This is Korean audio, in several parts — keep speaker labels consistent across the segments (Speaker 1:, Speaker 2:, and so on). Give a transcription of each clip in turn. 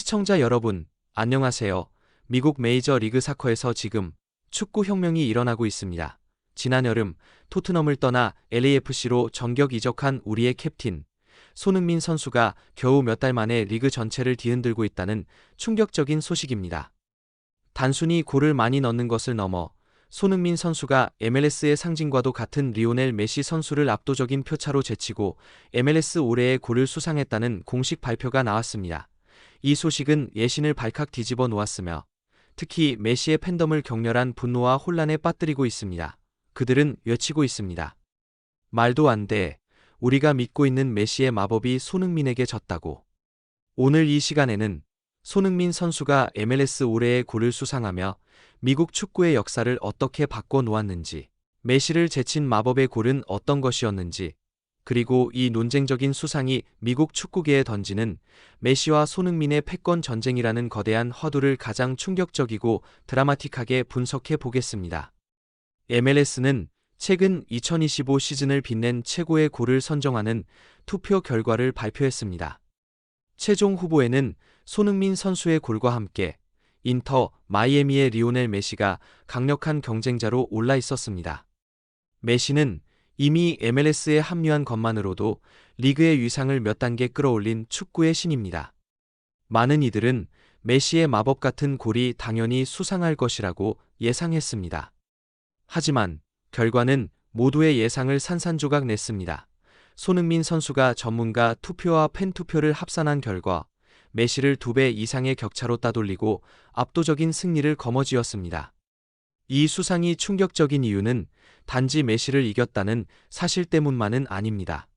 Speaker 1: 시청자 여러분, 안녕하세요. 미국 메이저리그 사커에서 지금 축구 혁명이 일어나고 있습니다. 지난 여름 토트넘을 떠나 LAFC로 전격 이적한 우리의 캡틴 손흥민 선수가 겨우 몇 달 만에 리그 전체를 뒤흔들고 있다는 충격적인 소식입니다. 단순히 골을 많이 넣는 것을 넘어 손흥민 선수가 MLS의 상징과도 같은 리오넬 메시 선수를 압도적인 표차로 제치고 MLS 올해의 골을 수상했다는 공식 발표가 나왔습니다. 이 소식은 예신을 발칵 뒤집어 놓았으며 특히 메시의 팬덤을 격렬한 분노와 혼란에 빠뜨리고 있습니다. 그들은 외치고 있습니다. 말도 안 돼. 우리가 믿고 있는 메시의 마법이 손흥민에게 졌다고. 오늘 이 시간에는 손흥민 선수가 MLS 올해의 골을 수상하며 미국 축구의 역사를 어떻게 바꿔 놓았는지, 메시를 제친 마법의 골은 어떤 것이었는지, 그리고 이 논쟁적인 수상이 미국 축구계에 던지는 메시와 손흥민의 패권 전쟁이라는 거대한 화두를 가장 충격적이고 드라마틱하게 분석해 보겠습니다. MLS는 최근 2025 시즌을 빛낸 최고의 골을 선정하는 투표 결과를 발표했습니다. 최종 후보에는 손흥민 선수의 골과 함께 인터 마이애미의 리오넬 메시가 강력한 경쟁자로 올라 있었습니다. 메시는 이미 MLS에 합류한 것만으로도 리그의 위상을 몇 단계 끌어올린 축구의 신입니다. 많은 이들은 메시의 마법 같은 골이 당연히 수상할 것이라고 예상했습니다. 하지만 결과는 모두의 예상을 산산조각 냈습니다. 손흥민 선수가 전문가 투표와 팬 투표를 합산한 결과 메시를 2배 이상의 격차로 따돌리고 압도적인 승리를 거머쥐었습니다. 이 수상이 충격적인 이유는 단지 메시를 이겼다는 사실 때문만은 아닙니다.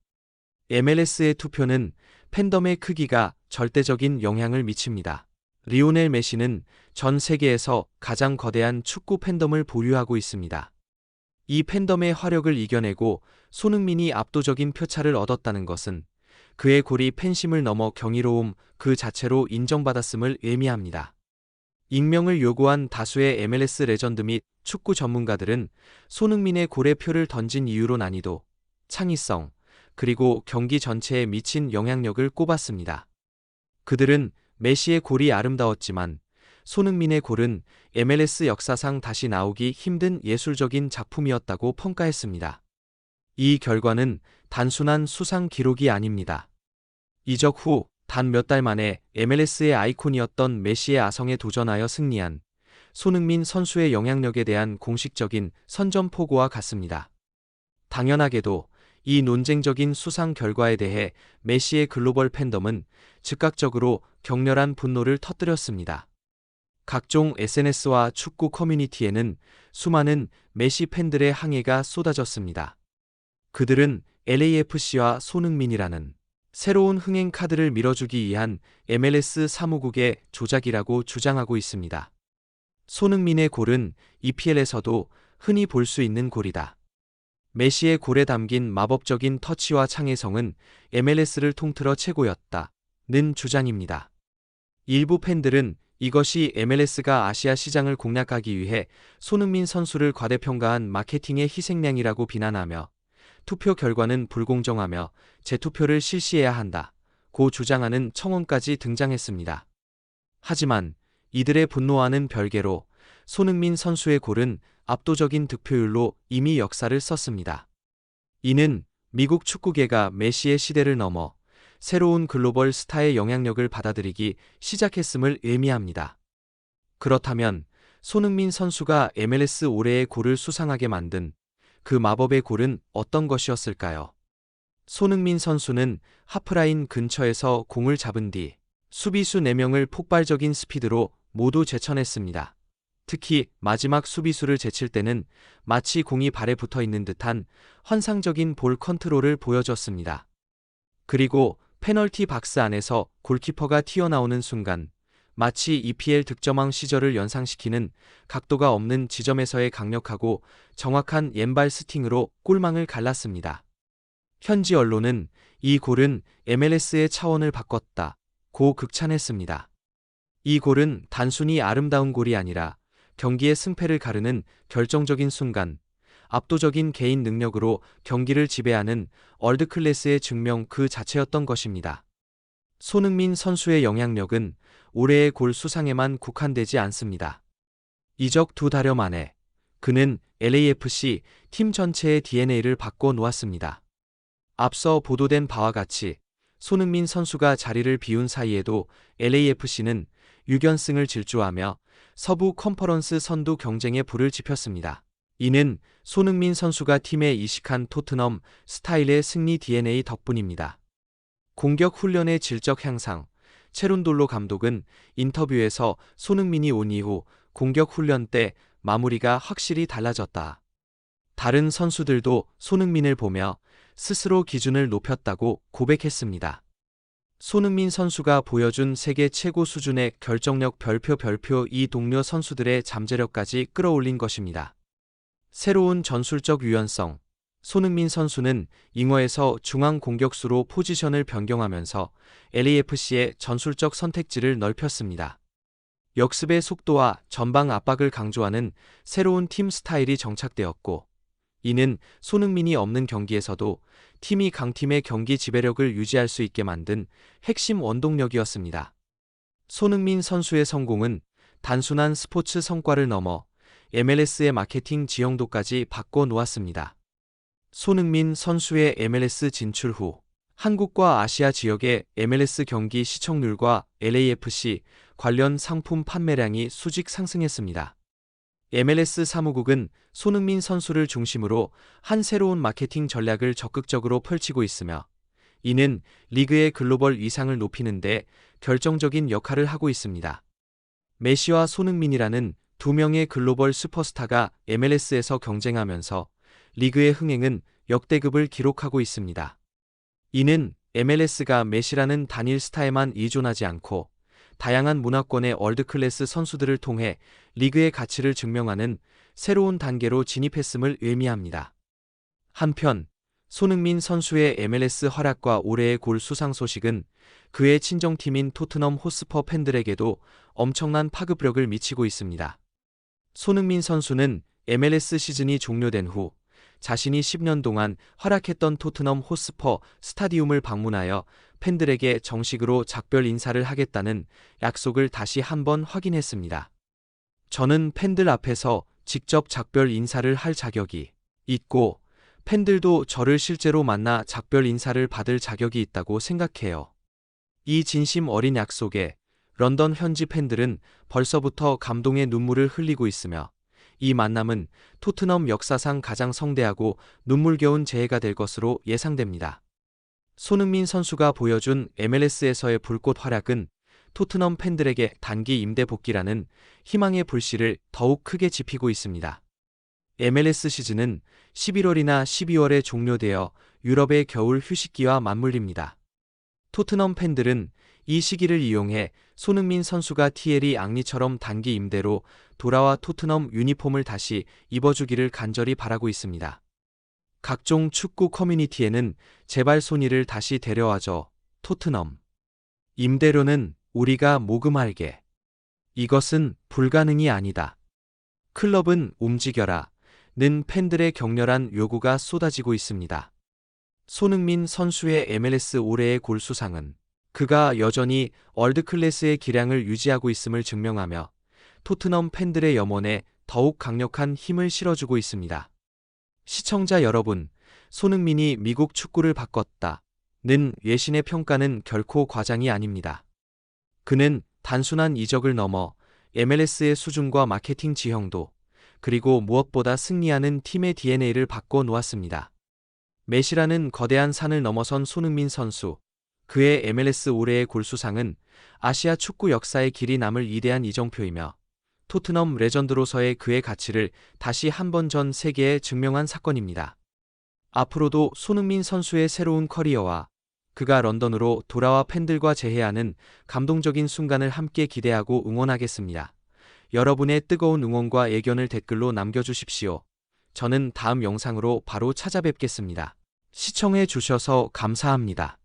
Speaker 1: MLS의 투표는 팬덤의 크기가 절대적인 영향을 미칩니다. 리오넬 메시는 전 세계에서 가장 거대한 축구 팬덤을 보유하고 있습니다. 이 팬덤의 화력을 이겨내고 손흥민이 압도적인 표차를 얻었다는 것은 그의 골이 팬심을 넘어 경이로움 그 자체로 인정받았음을 의미합니다. 익명을 요구한 다수의 MLS 레전드 및 축구 전문가들은 손흥민의 골에 표를 던진 이유로 난이도, 창의성, 그리고 경기 전체에 미친 영향력을 꼽았습니다. 그들은 메시의 골이 아름다웠지만 손흥민의 골은 MLS 역사상 다시 나오기 힘든 예술적인 작품이었다고 평가했습니다. 이 결과는 단순한 수상 기록이 아닙니다. 이적 후 단 몇 달 만에 MLS의 아이콘이었던 메시의 아성에 도전하여 승리한 손흥민 선수의 영향력에 대한 공식적인 선전포고와 같습니다. 당연하게도 이 논쟁적인 수상 결과에 대해 메시의 글로벌 팬덤은 즉각적으로 격렬한 분노를 터뜨렸습니다. 각종 SNS와 축구 커뮤니티에는 수많은 메시 팬들의 항해가 쏟아졌습니다. 그들은 LAFC와 손흥민이라는 새로운 흥행 카드를 밀어주기 위한 MLS 사무국의 조작이라고 주장하고 있습니다. 손흥민의 골은 EPL에서도 흔히 볼 수 있는 골이다. 메시의 골에 담긴 마법적인 터치와 창의성은 MLS를 통틀어 최고였다. 는 주장입니다. 일부 팬들은 이것이 MLS가 아시아 시장을 공략하기 위해 손흥민 선수를 과대평가한 마케팅의 희생양이라고 비난하며 투표 결과는 불공정하며 재투표를 실시해야 한다. 고 주장하는 청원까지 등장했습니다. 하지만 이들의 분노와는 별개로 손흥민 선수의 골은 압도적인 득표율로 이미 역사를 썼습니다. 이는 미국 축구계가 메시의 시대를 넘어 새로운 글로벌 스타의 영향력을 받아들이기 시작했음을 의미합니다. 그렇다면 손흥민 선수가 MLS 올해의 골을 수상하게 만든 그 마법의 골은 어떤 것이었을까요? 손흥민 선수는 하프라인 근처에서 공을 잡은 뒤 수비수 4명을 폭발적인 스피드로 모두 제쳐냈습니다. 특히 마지막 수비수를 제칠 때는 마치 공이 발에 붙어 있는 듯한 환상적인 볼 컨트롤을 보여줬습니다. 그리고 페널티 박스 안에서 골키퍼가 튀어나오는 순간 마치 EPL 득점왕 시절을 연상시키는 각도가 없는 지점에서의 강력하고 정확한 왼발 스팅으로 골망을 갈랐습니다. 현지 언론은 이 골은 MLS의 차원을 바꿨다. 고 극찬했습니다. 이 골은 단순히 아름다운 골이 아니라 경기의 승패를 가르는 결정적인 순간, 압도적인 개인 능력으로 경기를 지배하는 월드클래스의 증명 그 자체였던 것입니다. 손흥민 선수의 영향력은 올해의 골 수상에만 국한되지 않습니다. 이적 2달여 만에 그는 LAFC 팀 전체의 DNA를 바꿔 놓았습니다. 앞서 보도된 바와 같이 손흥민 선수가 자리를 비운 사이에도 LAFC는 6연승을 질주하며 서부 컨퍼런스 선두 경쟁에 불을 지폈습니다. 이는 손흥민 선수가 팀에 이식한 토트넘 스타일의 승리 DNA 덕분입니다. 공격 훈련의 질적 향상. 체룬돌로 감독은 인터뷰에서 손흥민이 온 이후 공격 훈련 때 마무리가 확실히 달라졌다. 다른 선수들도 손흥민을 보며 스스로 기준을 높였다고 고백했습니다. 손흥민 선수가 보여준 세계 최고 수준의 결정력 별표 이 동료 선수들의 잠재력까지 끌어올린 것입니다. 새로운 전술적 유연성. 손흥민 선수는 잉어에서 중앙 공격수로 포지션을 변경하면서 LAFC의 전술적 선택지를 넓혔습니다. 역습의 속도와 전방 압박을 강조하는 새로운 팀 스타일이 정착되었고, 이는 손흥민이 없는 경기에서도 팀이 강팀의 경기 지배력을 유지할 수 있게 만든 핵심 원동력이었습니다. 손흥민 선수의 성공은 단순한 스포츠 성과를 넘어 MLS의 마케팅 지형도까지 바꿔 놓았습니다. 손흥민 선수의 MLS 진출 후 한국과 아시아 지역의 MLS 경기 시청률과 LAFC 관련 상품 판매량이 수직 상승했습니다. MLS 사무국은 손흥민 선수를 중심으로 한 새로운 마케팅 전략을 적극적으로 펼치고 있으며, 이는 리그의 글로벌 위상을 높이는 데 결정적인 역할을 하고 있습니다. 메시와 손흥민이라는 두 명의 글로벌 슈퍼스타가 MLS에서 경쟁하면서 리그의 흥행은 역대급을 기록하고 있습니다. 이는 MLS가 메시라는 단일 스타에만 의존하지 않고 다양한 문화권의 월드클래스 선수들을 통해 리그의 가치를 증명하는 새로운 단계로 진입했음을 의미합니다. 한편 손흥민 선수의 MLS 활약과 올해의 골 수상 소식은 그의 친정팀인 토트넘 호스퍼 팬들에게도 엄청난 파급력을 미치고 있습니다. 손흥민 선수는 MLS 시즌이 종료된 후 자신이 10년 동안 활약했던 토트넘 호스퍼 스타디움을 방문하여 팬들에게 정식으로 작별 인사를 하겠다는 약속을 다시 한번 확인했습니다. 저는 팬들 앞에서 직접 작별 인사를 할 자격이 있고, 팬들도 저를 실제로 만나 작별 인사를 받을 자격이 있다고 생각해요. 이 진심 어린 약속에 런던 현지 팬들은 벌써부터 감동의 눈물을 흘리고 있으며, 이 만남은 토트넘 역사상 가장 성대하고 눈물겨운 재해가 될 것으로 예상됩니다. 손흥민 선수가 보여준 MLS에서의 불꽃 활약은 토트넘 팬들에게 단기 임대 복귀라는 희망의 불씨를 더욱 크게 지피고 있습니다. MLS 시즌은 11월이나 12월에 종료되어 유럽의 겨울 휴식기와 맞물립니다. 토트넘 팬들은 이 시기를 이용해 손흥민 선수가 티에리 앙리처럼 단기 임대로 돌아와 토트넘 유니폼을 다시 입어주기를 간절히 바라고 있습니다. 각종 축구 커뮤니티에는 제발 소니를 다시 데려와줘. 토트넘 임대료는 우리가 모금할게. 이것은 불가능이 아니다. 클럽은 움직여라. 는 팬들의 격렬한 요구가 쏟아지고 있습니다. 손흥민 선수의 MLS 올해의 골 수상은 그가 여전히 월드클래스의 기량을 유지하고 있음을 증명하며 토트넘 팬들의 염원에 더욱 강력한 힘을 실어주고 있습니다. 시청자 여러분, 손흥민이 미국 축구를 바꿨다는 외신의 평가는 결코 과장이 아닙니다. 그는 단순한 이적을 넘어 MLS의 수준과 마케팅 지형도, 그리고 무엇보다 승리하는 팀의 DNA를 바꿔 놓았습니다. 메시라는 거대한 산을 넘어선 손흥민 선수, 그의 MLS 올해의 골 수상은 아시아 축구 역사에 길이 남을 위대한 이정표이며 토트넘 레전드로서의 그의 가치를 다시 한 번 전 세계에 증명한 사건입니다. 앞으로도 손흥민 선수의 새로운 커리어와 그가 런던으로 돌아와 팬들과 재회하는 감동적인 순간을 함께 기대하고 응원하겠습니다. 여러분의 뜨거운 응원과 의견을 댓글로 남겨주십시오. 저는 다음 영상으로 바로 찾아뵙겠습니다. 시청해 주셔서 감사합니다.